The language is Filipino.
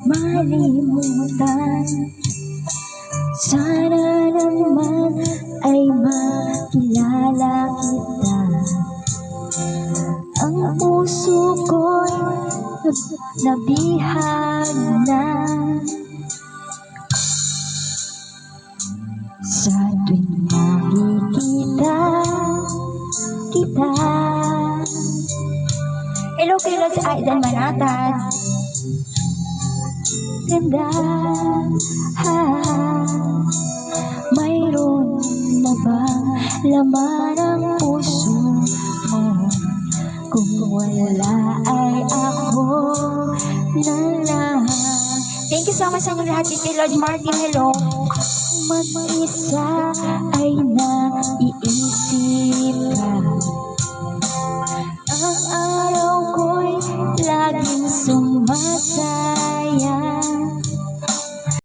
malimutan. Sana naman ay makilala kita. Ang puso ko'y nabihag na sa tuwing nakikita kita. Hello kay Lods Aidan Manatad. Ganda, mayroon na bang laman ang puso mo? Kung wala ay ako na lang. Thank you so much sa inyo lahat. Kay Lord Martin, hello. Mag-isa ay naiisip ka.